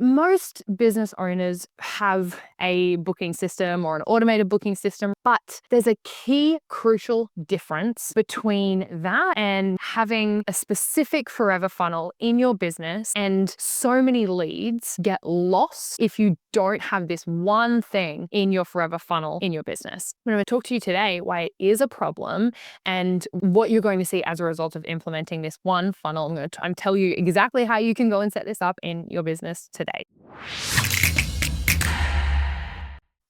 Most business owners have a booking system or an automated booking system, but there's a key crucial difference between that and having a specific forever funnel in your business. And so many leads get lost if you don't have this one thing in your forever funnel in your business. I'm going to talk to you today why it is a problem and what you're going to see as a result of implementing this one funnel. I'm going to tell you exactly how you can go and set this up in your business today.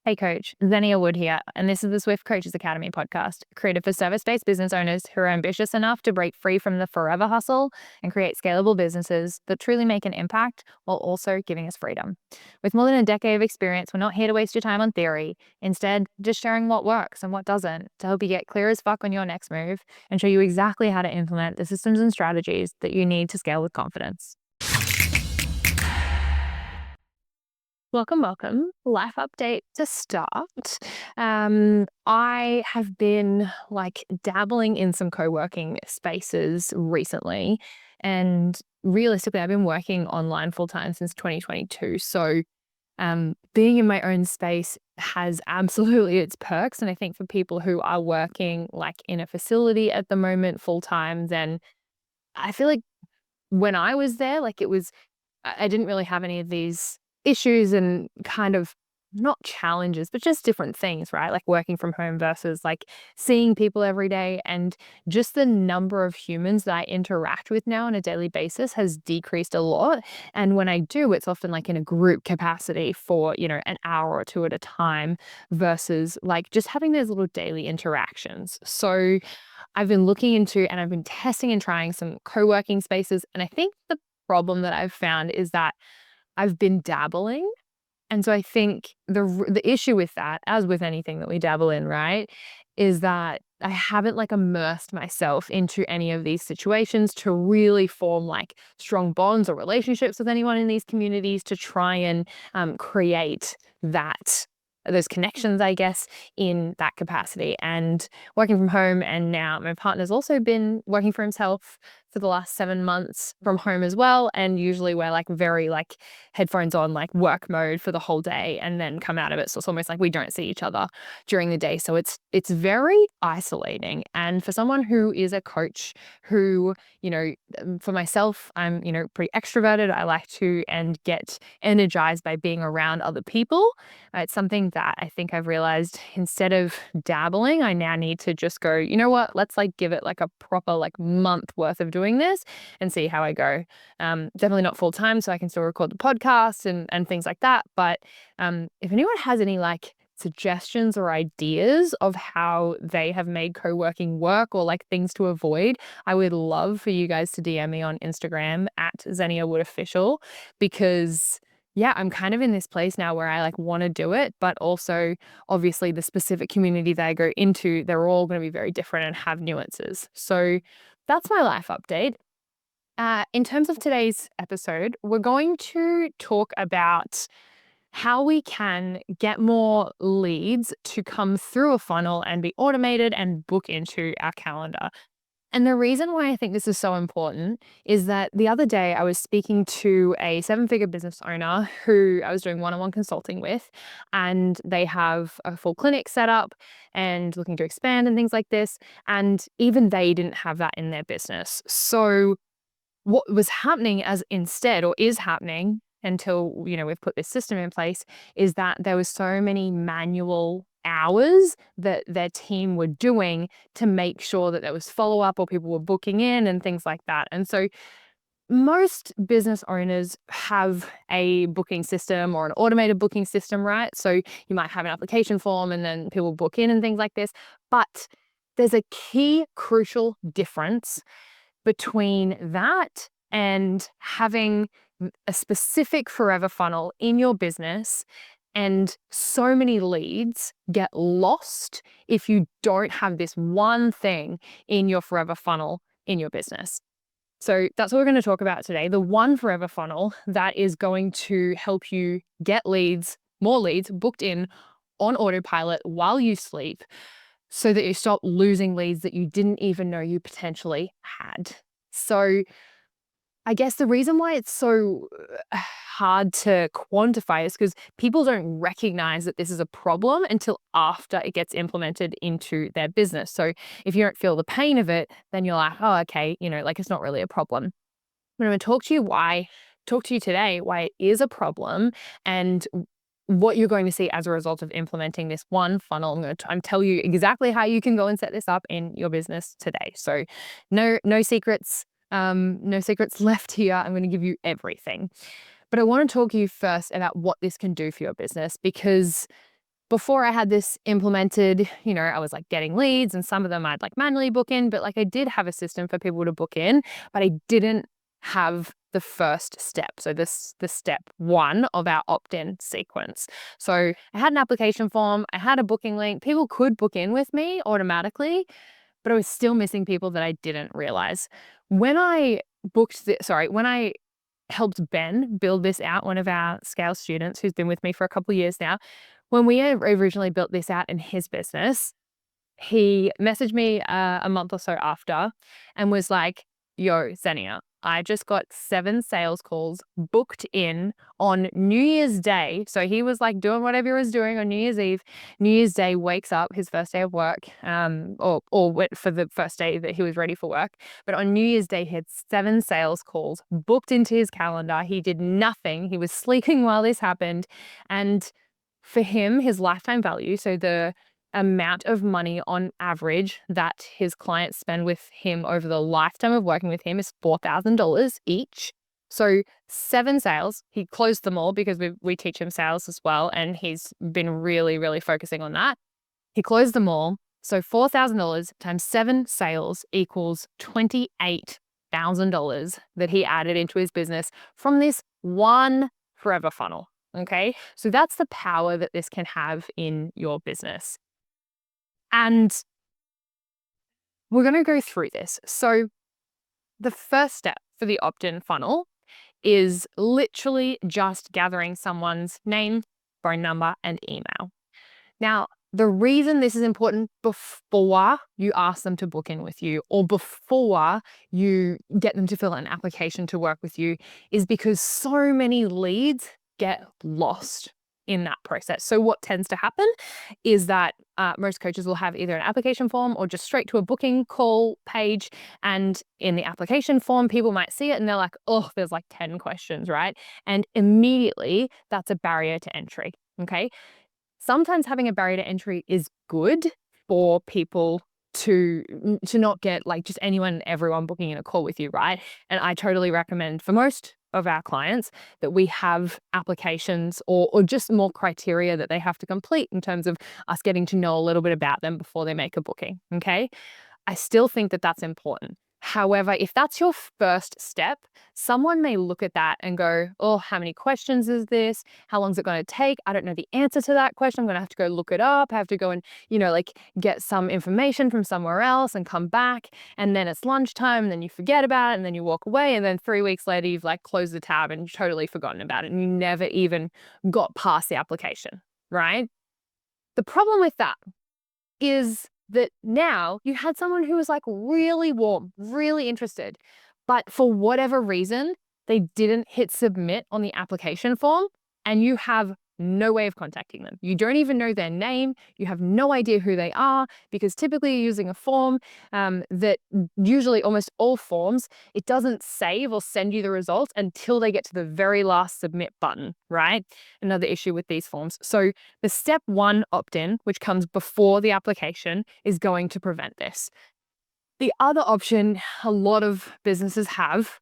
Hey coach, Xenia Wood here, and this is the Swift Coaches Academy podcast, created for service-based business owners who are ambitious enough to break free from the forever hustle and create scalable businesses that truly make an impact while also giving us freedom. With more than a decade of experience, we're not here to waste your time on theory. Instead, just sharing what works and what doesn't to help you get clear as fuck on your next move and show you exactly how to implement the systems and strategies that you need to scale with confidence. Welcome. Life update to start. I have been dabbling in some co-working spaces recently, and realistically, I've been working online full time since 2022. So being in my own space has absolutely its perks. And I think for people who are working in a facility at the moment full time, then I feel like when I was there, I didn't really have any of these issues and kind of not challenges, but just different things, right? Like working from home versus seeing people every day, and just the number of humans that I interact with now on a daily basis has decreased a lot. And when I do, it's often in a group capacity for, an hour or two at a time versus just having those little daily interactions. So I've been looking into and I've been testing and trying some co-working spaces. And I think the problem that I've found is that I've been dabbling. And so I think the issue with that, as with anything that we dabble in, right, is that I haven't immersed myself into any of these situations to really form strong bonds or relationships with anyone in these communities to try and create those connections, I guess, in that capacity. And working from home, and now my partner's also been working for himself for the last 7 months from home as well. And usually we're very headphones on, work mode for the whole day, and then come out of it. So it's almost like we don't see each other during the day. So it's very isolating. And for someone who is a coach who, for myself, I'm, pretty extroverted. I like to and get energized by being around other people. It's something that I think I've realized, instead of dabbling, I now need to just go, you know what, let's give it a proper month worth of doing this and see how I go. Definitely not full time, so I can still record the podcast and things like that. But if anyone has any suggestions or ideas of how they have made co-working work, or things to avoid, I would love for you guys to DM me on Instagram at Xenia Wood Official, because yeah, I'm kind of in this place now where I want to do it, but also obviously the specific community that I go into, they're all going to be very different and have nuances. So that's my life update. In terms of today's episode, we're going to talk about how we can get more leads to come through a funnel and be automated and book into our calendar. And the reason why I think this is so important is that the other day I was speaking to a 7-figure business owner who I was doing one-on-one consulting with, and they have a full clinic set up and looking to expand and things like this. And even they didn't have that in their business. So what was happening is happening until, we've put this system in place, is that there was so many manual hours that their team were doing to make sure that there was follow-up or people were booking in and things like that. And so most business owners have a booking system or an automated booking system, right? So you might have an application form and then people book in and things like this. But there's a key crucial difference between that and having a specific forever funnel in your business. And so many leads get lost if you don't have this one thing in your forever funnel in your business. So that's what we're going to talk about today. The one forever funnel that is going to help you get more leads booked in on autopilot while you sleep, so that you stop losing leads that you didn't even know you potentially had. So I guess the reason why it's so hard to quantify this because people don't recognize that this is a problem until after it gets implemented into their business. So if you don't feel the pain of it, then you're like, oh, okay, like it's not really a problem. But I'm going to talk to you today why it is a problem and what you're going to see as a result of implementing this one funnel. I'm going to tell you exactly how you can go and set this up in your business today. So no secrets, no secrets left here. I'm going to give you everything. But I want to talk to you first about what this can do for your business, because before I had this implemented, I was like getting leads and some of them I'd like manually book in, but like I did have a system for people to book in, but I didn't have the first step. So this the step one of our opt-in sequence. So I had an application form, I had a booking link. People could book in with me automatically, but I was still missing people that I didn't realize. When I when I helped Ben build this out, one of our Scale students who's been with me for a couple of years now, when we originally built this out in his business, he messaged me a month or so after and was like, yo, Xenia, I just got 7 sales calls booked in on New Year's Day. So he was like doing whatever he was doing on New Year's Eve. New Year's Day, wakes up, his first day of work, or went for the first day that he was ready for work. But on New Year's Day, he had 7 sales calls booked into his calendar. He did nothing. He was sleeping while this happened. And for him, his lifetime value, so the amount of money on average that his clients spend with him over the lifetime of working with him is $4,000 each. So 7 sales, he closed them all because we teach him sales as well. And he's been really, really focusing on that. He closed them all. So $4,000 times 7 sales equals $28,000 that he added into his business from this one forever funnel. Okay. So that's the power that this can have in your business. And we're going to go through this. So the first step for the opt-in funnel is literally just gathering someone's name, phone number, and email. Now, the reason this is important before you ask them to book in with you or before you get them to fill out an application to work with you is because so many leads get lost in that process. So what tends to happen is that most coaches will have either an application form or just straight to a booking call page. And in the application form, people might see it and they're like, oh, there's like 10 questions, right? And immediately that's a barrier to entry, okay? Sometimes having a barrier to entry is good for people to not get like just anyone and everyone booking in a call with you, right? And I totally recommend for most of our clients that we have applications or just more criteria that they have to complete in terms of us getting to know a little bit about them before they make a booking, okay? I still think that that's important. However, if that's your first step, someone may look at that and go, oh, how many questions is this? How long is it going to take? I don't know the answer to that question. I'm going to have to go look it up. I have to go and, like get some information from somewhere else and come back. And then it's lunchtime and then you forget about it and then you walk away. And then 3 weeks later, you've like closed the tab and you've totally forgotten about it. And you never even got past the application, right? The problem with that is that now you had someone who was like really warm, really interested, but for whatever reason, they didn't hit submit on the application form and you have no way of contacting them. You don't even know their name. You have no idea who they are because typically you're using a form that usually almost all forms, it doesn't save or send you the results until they get to the very last submit button, right? Another issue with these forms. So the step 1 opt-in, which comes before the application, is going to prevent this. The other option a lot of businesses have,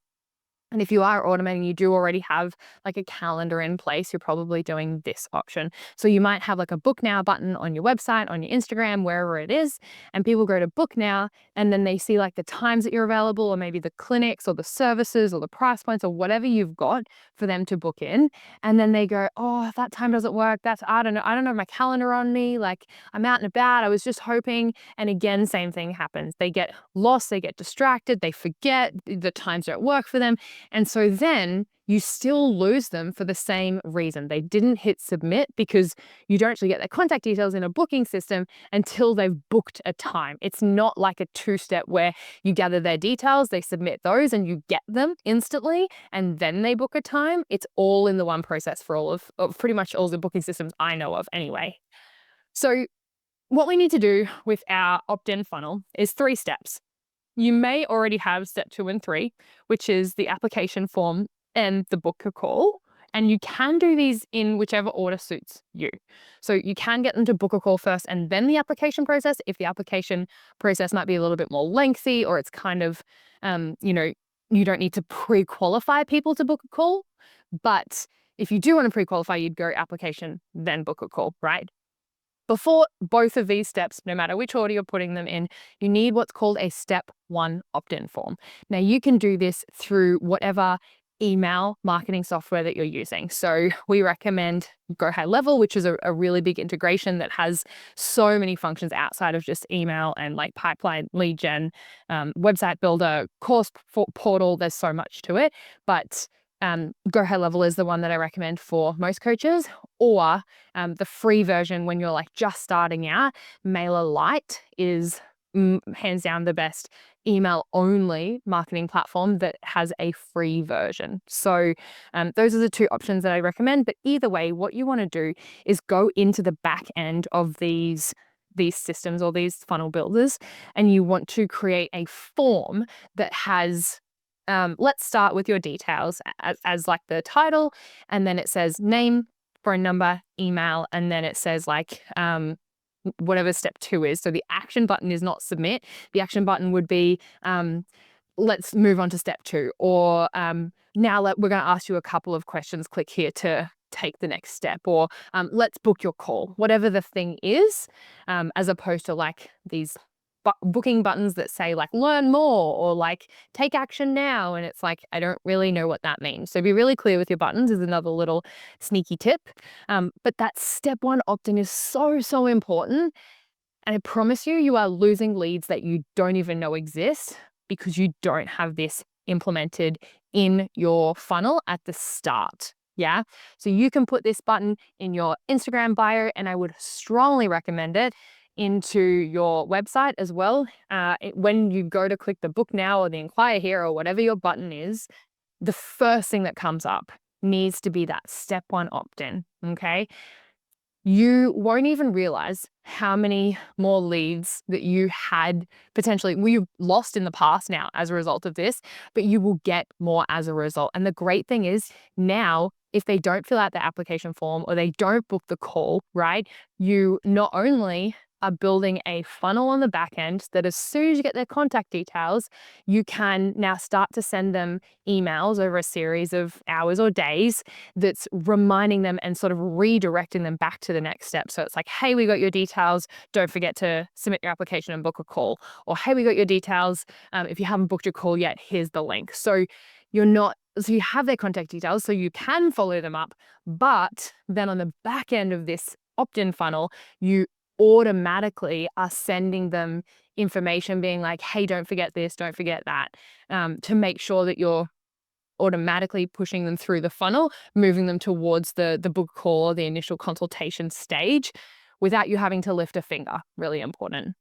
and if you are automating, you do already have like a calendar in place, you're probably doing this option. So you might have like a book now button on your website, on your Instagram, wherever it is, and people go to book now and then they see like the times that you're available or maybe the clinics or the services or the price points or whatever you've got for them to book in. And then they go, oh, that time doesn't work. I don't know my calendar on me. Like I'm out and about. I was just hoping. And again, same thing happens. They get lost, they get distracted, they forget the times don't work for them. And so then you still lose them for the same reason. They didn't hit submit because you don't actually get their contact details in a booking system until they've booked a time. It's not like a two-step where you gather their details, they submit those, and you get them instantly, and then they book a time. It's all in the one process for all of pretty much all the booking systems I know of anyway. So what we need to do with our opt-in funnel is 3 steps. You may already have step 2 and 3, which is the application form and the book a call. And you can do these in whichever order suits you. So you can get them to book a call first and then the application process if the application process might be a little bit more lengthy, or it's kind of, you don't need to pre-qualify people to book a call. But if you do want to pre-qualify, you'd go application, then book a call, right? Before both of these steps, no matter which order you're putting them in, you need what's called a step 1 opt-in form. Now you can do this through whatever email marketing software that you're using. So we recommend Go High Level, which is a really big integration that has so many functions outside of just email and like pipeline, lead gen, website builder, course portal. There's so much to it, but Go High Level is the one that I recommend for most coaches, or the free version when you're like just starting out. MailerLite is hands down the best email only marketing platform that has a free version. So those are the 2 options that I recommend. But either way, what you want to do is go into the back end of these systems or these funnel builders, and you want to create a form that has let's start with your details as like the title, and then it says name, phone number, email, and then it says like whatever step 2 is. So the action button is not submit. The action button would be let's move on to step 2, or now we're going to ask you a couple of questions. Click here to take the next step, or let's book your call. Whatever the thing is, as opposed to like these booking buttons that say like learn more or like take action now, and it's like I don't really know what that means. So be really clear with your buttons is another little sneaky tip. But that step 1 opt-in is so important, and I promise you are losing leads that you don't even know exist because you don't have this implemented in your funnel at the start. Yeah, so you can put this button in your Instagram bio, and I would strongly recommend it into your website as well. When you go to click the book now or the inquire here or whatever your button is, the first thing that comes up needs to be that step 1 opt-in, okay? You won't even realize how many more leads that you had potentially, you lost in the past now as a result of this, but you will get more as a result. And the great thing is now, if they don't fill out the application form or they don't book the call, right, you not only are building a funnel on the back end that as soon as you get their contact details, you can now start to send them emails over a series of hours or days that's reminding them and sort of redirecting them back to the next step. So it's like, hey, we got your details. Don't forget to submit your application and book a call. Or, hey, we got your details. If you haven't booked your call yet, here's the link. So you have their contact details so you can follow them up. But then on the back end of this opt-in funnel, you automatically are sending them information being like, hey, don't forget this, don't forget that, to make sure that you're automatically pushing them through the funnel, moving them towards the book call or the initial consultation stage without you having to lift a finger. Really important.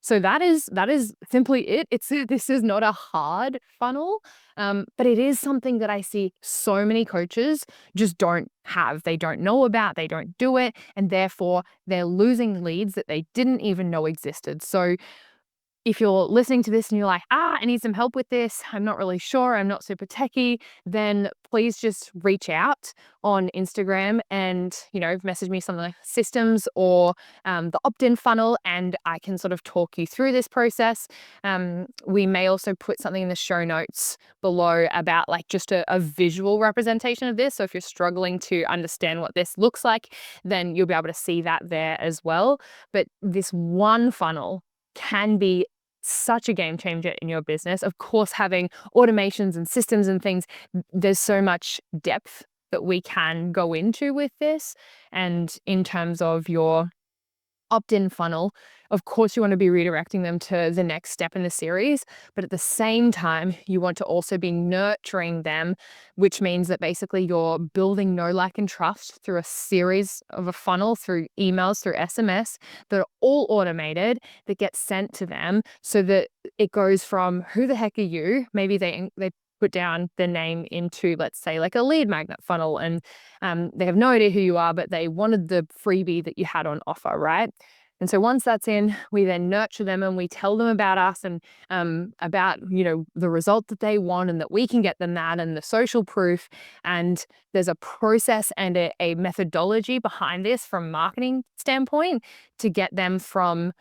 So that is simply it. This is not a hard funnel, but it is something that I see so many coaches just don't have. They don't know about, they don't do it, and therefore they're losing leads that they didn't even know existed. So if you're listening to this and you're like, I need some help with this, I'm not really sure, I'm not super techie, then please just reach out on Instagram and, message me something like systems or the opt-in funnel, and I can sort of talk you through this process. We may also put something in the show notes below about like just a visual representation of this. So if you're struggling to understand what this looks like, then you'll be able to see that there as well. But this one funnel can be such a game changer in your business. Of course, having automations and systems and things, there's so much depth that we can go into with this. And in terms of your opt-in funnel, of course, you want to be redirecting them to the next step in the series, but at the same time, you want to also be nurturing them, which means that basically you're building know, like, and trust through a series of a funnel, through emails, through SMS that are all automated, that get sent to them so that it goes from who the heck are you? Maybe they put down their name into, let's say, like a lead magnet funnel, and they have no idea who you are, but they wanted the freebie that you had on offer, right? And so once that's in, we then nurture them and we tell them about us and about, the result that they want and that we can get them that and the social proof. And there's a process and a methodology behind this from marketing standpoint to get them from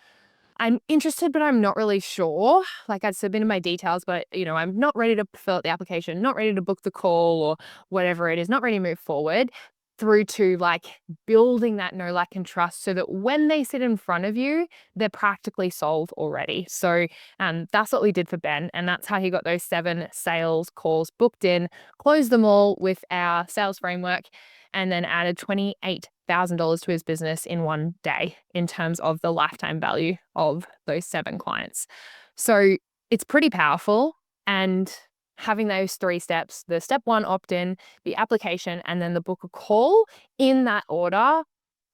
I'm interested, but I'm not really sure. Like, I've submitted my details, but, I'm not ready to fill out the application, not ready to book the call or whatever it is, not ready to move forward, through to like building that know, like, and trust so that when they sit in front of you, they're practically sold already. So that's what we did for Ben. And that's how he got those 7 sales calls booked in, closed them all with our sales framework, and then added $28,000 to his business in one day in terms of the lifetime value of those 7 clients. So it's pretty powerful. And having those 3 steps, the step 1 opt-in, the application, and then the book a call in that order,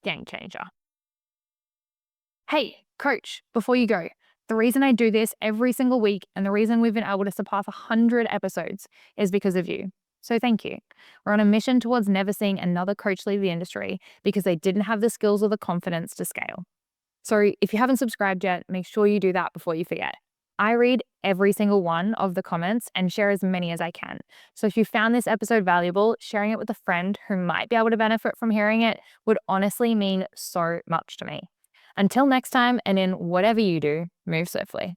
game changer. Hey, coach, before you go, the reason I do this every single week and the reason we've been able to surpass 100 episodes is because of you. So thank you. We're on a mission towards never seeing another coach leave the industry because they didn't have the skills or the confidence to scale. So if you haven't subscribed yet, make sure you do that before you forget. I read every single one of the comments and share as many as I can. So if you found this episode valuable, sharing it with a friend who might be able to benefit from hearing it would honestly mean so much to me. Until next time, and in whatever you do, move swiftly.